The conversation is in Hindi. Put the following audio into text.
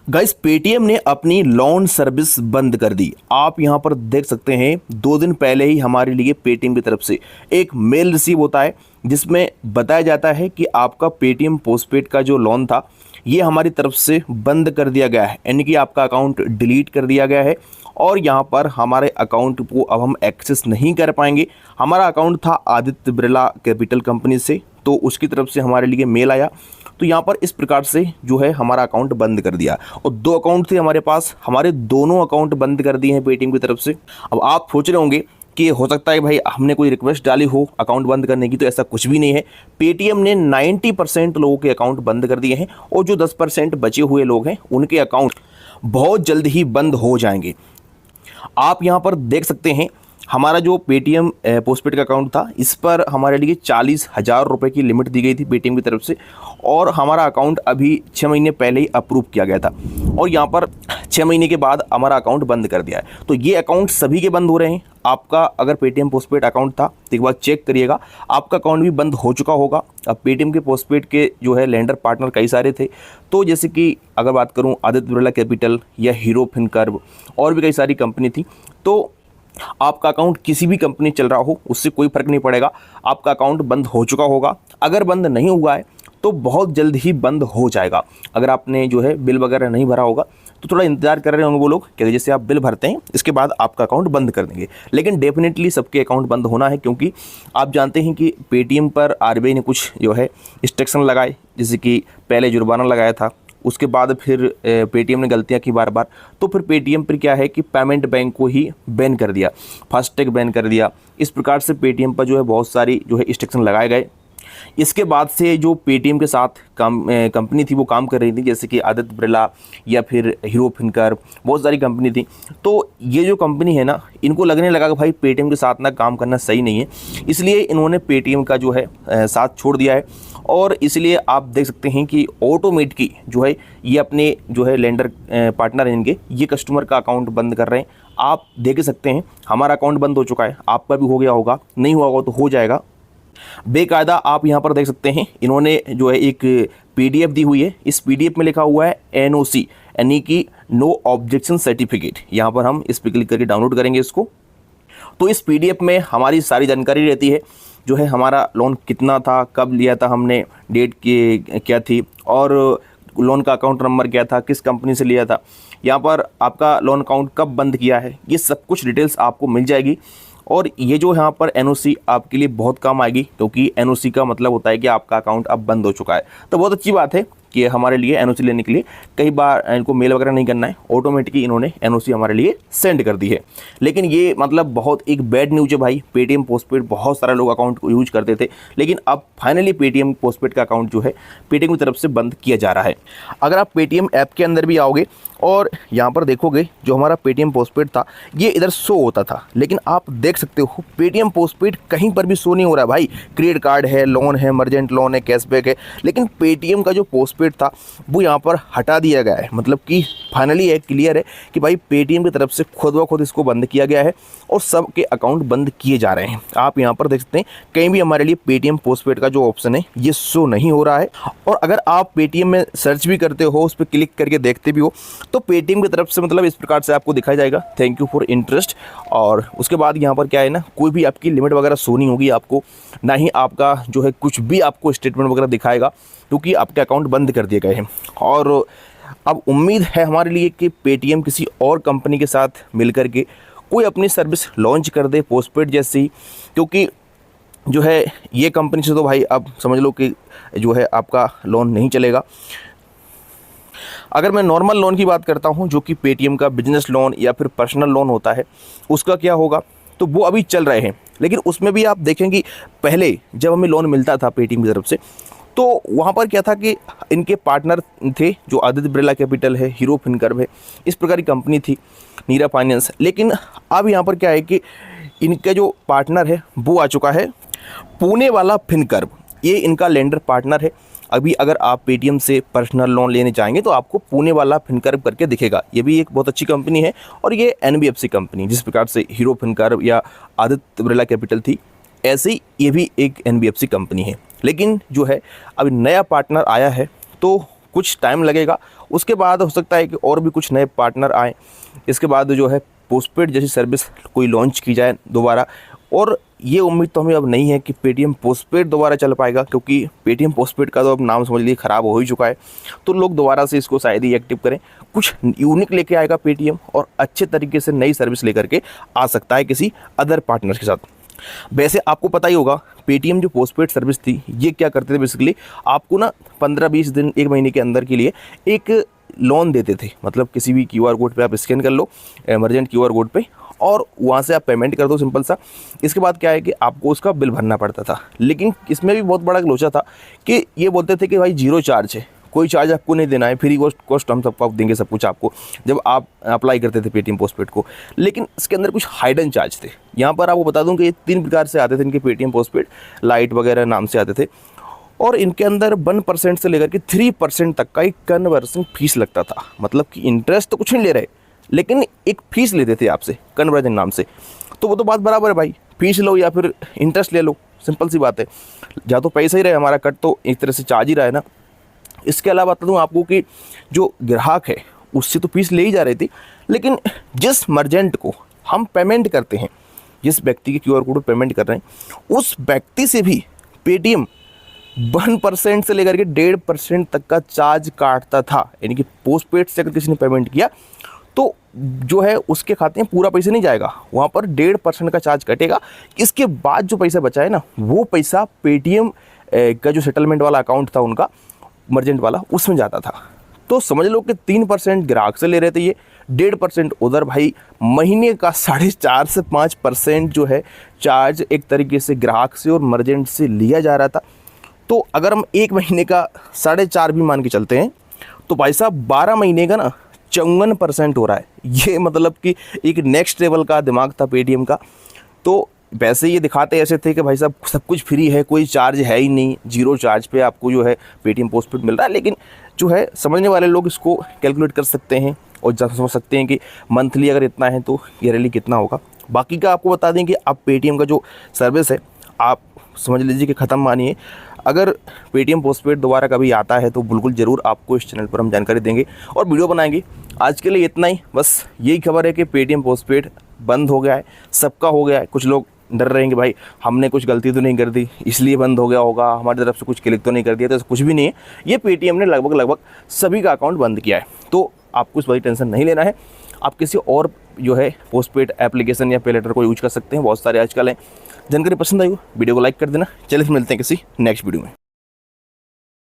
गाइस, पेटीएम ने अपनी लोन सर्विस बंद कर दी। आप यहां पर देख सकते हैं 2 दिन पहले ही हमारे लिए पेटीएम की तरफ से एक मेल रिसीव होता है जिसमें बताया जाता है कि आपका पेटीएम पोस्टपेड का जो लोन था ये हमारी तरफ से बंद कर दिया गया है, यानी कि आपका अकाउंट डिलीट कर दिया गया है और यहाँ पर हमारे अकाउंट को अब हम एक्सेस नहीं कर पाएंगे। हमारा अकाउंट था आदित्य बिरला कैपिटल कंपनी से, तो उसकी तरफ से हमारे लिए मेल आया। तो यहाँ पर इस प्रकार से जो है हमारा अकाउंट बंद कर दिया और 2 अकाउंट थे हमारे पास, हमारे दोनों अकाउंट बंद कर दिए हैं पेटीएम की तरफ से। अब आप सोच रहे होंगे कि हो सकता है भाई हमने कोई रिक्वेस्ट डाली हो अकाउंट बंद करने की, तो ऐसा कुछ भी नहीं है। पेटीएम ने 90% लोगों के अकाउंट बंद कर दिए हैं और जो 10% बचे हुए लोग हैं उनके अकाउंट बहुत जल्द ही बंद हो जाएंगे। आप यहाँ पर देख सकते हैं हमारा जो पेटीएम पोस्टपेड का अकाउंट था इस पर हमारे लिए 40,000 रुपये की लिमिट दी गई थी पेटीएम की तरफ से और हमारा अकाउंट अभी 6 महीने पहले ही अप्रूव किया गया था और यहाँ पर 6 महीने के बाद हमारा अकाउंट बंद कर दिया है। तो ये अकाउंट सभी के बंद हो रहे हैं। आपका अगर पेटीएम पोस्टपेड अकाउंट था तो एक बार चेक करिएगा, आपका अकाउंट भी बंद हो चुका होगा। अब पेटीएम के पोस्टपेड के जो है लेंडर पार्टनर कई सारे थे, तो जैसे कि अगर बात करूं आदित्य बिरला कैपिटल या हीरो फिनकर्व और भी कई सारी कंपनी थी। तो आपका अकाउंट किसी भी कंपनी चल रहा हो उससे कोई फ़र्क नहीं पड़ेगा, आपका अकाउंट बंद हो चुका होगा। अगर बंद नहीं हुआ है तो बहुत जल्द ही बंद हो जाएगा। अगर आपने जो है बिल वगैरह नहीं भरा होगा तो थोड़ा इंतजार कर रहे होंगे वो लोग कि जैसे आप बिल भरते हैं इसके बाद आपका अकाउंट बंद कर देंगे, लेकिन डेफिनेटली सबके अकाउंट बंद होना है क्योंकि आप जानते हैं कि पेटीएम पर आरबीआई ने कुछ जो है रिस्ट्रिक्शन लगाए, जैसे कि पहले जुर्माना लगाया था, उसके बाद फिर पेटीएम ने गलतियां की बार बार, तो फिर पेटीएम पर क्या है कि पेमेंट बैंक को ही बैन कर दिया, फास्टैग बैन कर दिया। इस प्रकार से पेटीएम पर जो है बहुत सारी जो है रिस्ट्रिक्शन लगाए गए। इसके बाद से जो पेटीएम के साथ कंपनी थी वो काम कर रही थी, जैसे कि आदित्य बिरला या फिर हीरो फिनकर, बहुत सारी कंपनी थी। तो ये जो कंपनी है ना, इनको लगने लगा कि भाई पेटीएम के साथ ना काम करना सही नहीं है, इसलिए इन्होंने पेटीएम का जो है साथ छोड़ दिया है। और इसलिए आप देख सकते हैं कि ऑटोमेट की जो है ये अपने जो है लेंडर पार्टनर इनके ये कस्टमर का अकाउंट बंद कर रहे हैं। आप देख सकते हैं हमारा अकाउंट बंद हो चुका है, आपका भी हो गया होगा, नहीं हुआ होगा तो हो जाएगा। बेकायदा आप यहाँ पर देख सकते हैं इन्होंने जो है एक पीडीएफ दी हुई है, इस पीडीएफ में लिखा हुआ है एनओसी, यानी कि नो ऑब्जेक्शन सर्टिफिकेट। यहाँ पर हम इस पर क्लिक करके डाउनलोड करेंगे इसको। तो इस पीडीएफ में हमारी सारी जानकारी रहती है, जो है हमारा लोन कितना था, कब लिया था हमने, डेट की क्या थी और लोन का अकाउंट नंबर क्या था, किस कंपनी से लिया था, यहाँ पर आपका लोन अकाउंट कब बंद किया है, ये सब कुछ डिटेल्स आपको मिल जाएगी। और ये जो यहाँ पर एनओसी आपके लिए बहुत काम आएगी, क्योंकि एनओसी का मतलब होता है कि आपका अकाउंट अब बंद हो चुका है। तो बहुत अच्छी बात है कि हमारे लिए एनओसी लेने के लिए कई बार इनको मेल वगैरह नहीं करना है, ऑटोमेटिकली इन्होंने एनओसी हमारे लिए सेंड कर दी है। लेकिन ये मतलब बहुत एक बैड न्यूज़ है भाई। पेटीएम पोस्टपेड बहुत सारे लोग अकाउंट को यूज करते थे, लेकिन अब फाइनली पेटीएम पोस्टपेड का अकाउंट जो है पेटीएम की तरफ से बंद किया जा रहा है। अगर आप पेटीएम ऐप के अंदर भी आओगे और यहाँ पर देखोगे जो हमारा पेटीएम पोस्टपेड था ये इधर शो होता था, लेकिन आप देख सकते हो पेटीएम पोस्टपेड कहीं पर भी शो नहीं हो रहा है भाई। क्रेडिट कार्ड है, लोन है, मर्जेंट लोन है, कैशबैक है, लेकिन पेटीएम का जो पोस्टपेड था वो यहाँ पर हटा दिया गया है। मतलब कि फाइनली है, क्लियर है कि भाई पेटीएम की तरफ से खुद ब खुद इसको बंद किया गया है और सबके अकाउंट बंद किए जा रहे हैं। आप यहाँ पर देख सकते हैं कहीं भी हमारे लिए पेटीएम पोस्टपेड का जो ऑप्शन है ये शो नहीं हो रहा है। और अगर आप पेटीएम में सर्च भी करते हो, उस पर क्लिक करके देखते भी हो, तो पेटीएम की तरफ से मतलब इस प्रकार से आपको दिखाई जाएगा थैंक यू फॉर इंटरेस्ट। और उसके बाद यहाँ पर क्या है ना, कोई भी आपकी लिमिट वगैरह शो नहीं होगी आपको, ना ही आपका जो है कुछ भी आपको स्टेटमेंट वगैरह दिखाएगा, क्योंकि आपके अकाउंट बंद कर दिए गए हैं। और अब उम्मीद है हमारे लिए कि पेटीएम किसी और कंपनी के साथ मिलकर के कोई अपनी सर्विस लॉन्च कर दे पोस्टपेड जैसी, क्योंकि जो है ये कंपनी से तो भाई अब समझ लो कि जो है आपका लोन नहीं चलेगा। अगर मैं नॉर्मल लोन की बात करता हूं, जो कि पेटीएम का बिजनेस लोन या फिर पर्सनल लोन होता है, उसका क्या होगा, तो वो अभी चल रहे हैं। लेकिन उसमें भी आप देखेंगे पहले जब हमें लोन मिलता था पेटीएम की तरफ से, तो वहाँ पर क्या था कि इनके पार्टनर थे जो आदित्य बिरला कैपिटल है, हीरो फिनकर्व है, इस प्रकार की कंपनी थी, नीरा फाइनेंस। लेकिन अब यहाँ पर क्या है कि इनका जो पार्टनर है वो आ चुका है पुणे वाला फिनकर्व, ये इनका लेंडर पार्टनर है। अभी अगर आप पेटीएम से पर्सनल लोन लेने चाहेंगे तो आपको पुणे वाला फिनकर्व करके दिखेगा। ये भी एक बहुत अच्छी कंपनी है और ये एनबीएफसी कंपनी, जिस प्रकार से हीरो फिनकर्व या आदित्य बिरला कैपिटल थी, ऐसे ही ये भी एक एनबीएफसी कंपनी है। लेकिन जो है अभी नया पार्टनर आया है, तो कुछ टाइम लगेगा, उसके बाद हो सकता है कि और भी कुछ नए पार्टनर आएँ, इसके बाद जो है पोस्टपेड जैसी सर्विस कोई लॉन्च की जाए दोबारा। और ये उम्मीद तो हमें अब नहीं है कि पेटीएम पोस्टपेड दोबारा चल पाएगा, क्योंकि पेटीएम पोस्टपेड का तो अब नाम समझ लीजिए ख़राब हो ही चुका है। तो लोग दोबारा से इसको शायद ही एक्टिव करें, कुछ यूनिक लेके आएगा पेटीएम और अच्छे तरीके से नई सर्विस लेकर के आ सकता है किसी अदर पार्टनर के साथ। वैसे आपको पता ही होगा पेटीएम जो पोस्टपेड सर्विस थी ये क्या करते थे बेसिकली, आपको ना 15-20 दिन 1 महीने के अंदर के लिए एक लोन देते थे। मतलब किसी भी क्यूआर कोड पे आप स्कैन कर लो, इमरजेंट क्यूआर कोड पे, और वहाँ से आप पेमेंट कर दो सिंपल सा। इसके बाद क्या है कि आपको उसका बिल भरना पड़ता था। लेकिन इसमें भी बहुत बड़ा लोचा था कि ये बोलते थे कि भाई जीरो चार्ज है, कोई चार्ज आपको नहीं देना है, फ्री कॉस्ट हम सबको देंगे सब कुछ आपको, जब आप अप्लाई करते थे पेटीएम पोस्टपेड को। लेकिन इसके अंदर कुछ हाइडन चार्ज थे। यहाँ पर आपको बता दूं कि ये 3 प्रकार से आते थे इनके पेटीएम पोस्टपेड, लाइट वगैरह नाम से आते थे। और इनके अंदर 1% से लेकर के 3% तक का एक कन्वर्जन फीस लगता था। मतलब कि इंटरेस्ट तो कुछ नहीं ले रहे, लेकिन एक फ़ीस लेते थे आपसे कन्वर्जन नाम से। तो वो तो बात बराबर है भाई, फीस लो या फिर इंटरेस्ट ले लो, सिंपल सी बात है। या तो पैसा ही रहे हमारा, कट तो एक तरह से चार्ज ही रहा है ना। इसके अलावा बता दूँ आपको कि जो ग्राहक है उससे तो फीस ले ही जा रही थी, लेकिन जिस मर्जेंट को हम पेमेंट करते हैं, जिस व्यक्ति के क्यूआर कोड पर पेमेंट कर रहे हैं, उस व्यक्ति से भी पेटीएम 1% से लेकर के 1.5% तक का चार्ज काटता था। यानी कि पोस्टपेड से अगर किसी ने पेमेंट किया तो जो है उसके खाते में पूरा पैसा नहीं जाएगा, वहाँ पर 1.5% का चार्ज कटेगा। इसके बाद जो पैसा बचा है ना, वो पैसा पेटीएम का जो सेटलमेंट वाला अकाउंट था उनका, मर्जेंट वाला, उसमें जाता था। तो समझ लो कि 3% ग्राहक से ले रहे थे ये, 1.5% उधर भाई महीने का 4.5 से 5% जो है चार्ज एक तरीके से ग्राहक से और मर्जेंट से लिया जा रहा था। तो अगर हम 1 महीने का 4.5 भी मान के चलते हैं तो भाई साहब 12 महीने का ना 54% हो रहा है। ये मतलब कि एक नेक्स्ट लेवल का दिमाग था पेटीएम का। तो वैसे ये दिखाते ऐसे थे कि भाई साहब सब कुछ फ्री है, कोई चार्ज है ही नहीं, जीरो चार्ज पे आपको जो है पेटीएम पोस्टपेड मिल रहा है। लेकिन जो है समझने वाले लोग इसको कैलकुलेट कर सकते हैं और समझ सकते हैं कि मंथली अगर इतना है तो ईयरली कितना होगा। बाकी का आपको बता दें कि अब पेटीएम का जो सर्विस है आप समझ लीजिए कि ख़त्म मानिए। अगर पेटीएम पोस्टपेड दोबारा कभी आता है तो बिल्कुल ज़रूर आपको इस चैनल पर हम जानकारी देंगे और वीडियो बनाएंगे। आज के लिए इतना ही, बस यही खबर है कि पेटीएम पोस्टपेड बंद हो गया है, सबका हो गया है। कुछ लोग डर रहे हैं कि भाई हमने कुछ गलती तो नहीं कर दी इसलिए बंद हो गया होगा, हमारी तरफ से कुछ क्लिक तो नहीं कर दिया। तो कुछ भी नहीं है, ये पेटीएम ने लगभग सभी का अकाउंट बंद किया है। तो आपको इस बड़ी टेंशन नहीं लेना है। आप किसी और जो है पोस्टपेड एप्लीकेशन या पे लेटर को यूज कर सकते हैं, बहुत सारे आजकल हैं। जानकारी पसंद आई हो वीडियो को लाइक कर देना। चलिए मिलते हैं किसी नेक्स्ट वीडियो में।